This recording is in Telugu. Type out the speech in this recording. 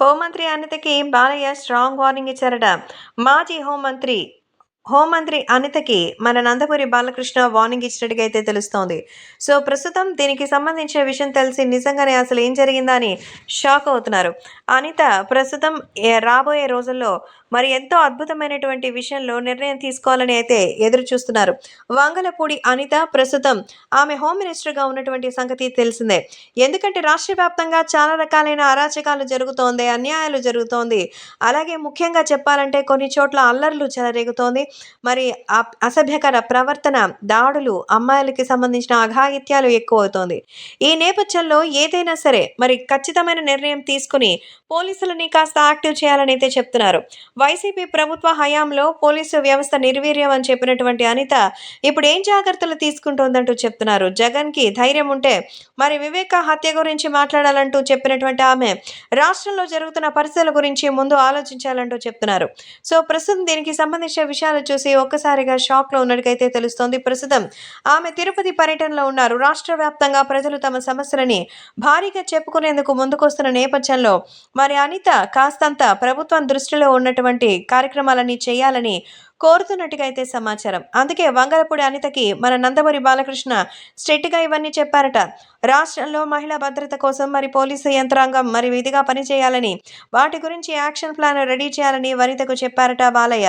హోంమంత్రి అనితకి బాలయ్య స్ట్రాంగ్ వార్నింగ్ ఇచ్చారట. మాజీ హోంమంత్రి అనితకి మన నందమూరి బాలకృష్ణ వార్నింగ్ ఇచ్చినట్టుగా అయితే తెలుస్తోంది. సో, ప్రస్తుతం దీనికి సంబంధించిన విషయం తెలిసి నిజంగానే అసలు ఏం జరిగిందా అని షాక్ అవుతున్నారు. అనిత ప్రస్తుతం రాబోయే రోజుల్లో మరి ఎంతో అద్భుతమైనటువంటి విషయంలో నిర్ణయం తీసుకోవాలని అయితే ఎదురు చూస్తున్నారు. వంగలపూడి అనిత ప్రస్తుతం ఆమె హోమ్ మినిస్టర్‌గా ఉన్నటువంటి సంగతి తెలిసిందే. ఎందుకంటే రాష్ట్ర వ్యాప్తంగా చాలా రకాలైన అరాచకాలు జరుగుతోంది, అన్యాయాలు జరుగుతోంది. అలాగే ముఖ్యంగా చెప్పాలంటే కొన్ని చోట్ల అల్లర్లు చెలరేగుతోంది. మరి అసభ్యకర ప్రవర్తన, దాడులు, అమ్మాయిలకి సంబంధించిన అఘాయిత్యాలు ఎక్కువవుతోంది. ఈ నేపథ్యంలో ఏదైనా సరే మరి ఖచ్చితమైన నిర్ణయం తీసుకుని పోలీసులని కాస్త యాక్టివ్ చేయాలని అయితే చెప్తున్నారు. వైసీపీ ప్రభుత్వ హయాంలో పోలీసు వ్యవస్థ నిర్వీర్యం అని చెప్పినటువంటి అనిత ఇప్పుడు ఏం జాగ్రత్తలు తీసుకుంటోందంటూ చెప్తున్నారు. జగన్‌కి ధైర్యం ఉంటే మరి వివేక హత్య గురించి మాట్లాడాలంటూ చెప్పినటువంటి ఆమె రాష్ట్రంలో జరుగుతున్న పరిస్థితుల గురించి ముందు ఆలోచించాలంటూ చెప్తున్నారు. సో, ప్రస్తుతం దీనికి సంబంధించిన విషయాలు చూసి ఒక్కసారిగా షాక్‌లో ఉన్నట్టుగైతే తెలుస్తోంది. ప్రస్తుతం ఆమె తిరుపతి పర్యటనలో ఉన్నారు. రాష్ట్ర వ్యాప్తంగా ప్రజలు తమ సమస్యలని భారీగా చెప్పుకునేందుకు ముందుకొస్తున్న నేపథ్యంలో మరి అనిత కాస్తంత ప్రభుత్వం దృష్టిలో ఉన్నటువంటి కార్యక్రమాలన్నీ చేయాలని కోరుతున్నట్టుగా అయితే సమాచారం. అందుకే వంగలపూడి అనితకి మన నందమూరి బాలకృష్ణ స్ట్రిక్ట్‌గా ఇవన్నీ చెప్పారట. రాష్ట్రంలో మహిళా భద్రత కోసం మరి పోలీసు యంత్రాంగం మరి విధిగా పనిచేయాలని, వాటి గురించి యాక్షన్ ప్లాన్ రెడీ చేయాలని వనితకు చెప్పారట బాలయ్య.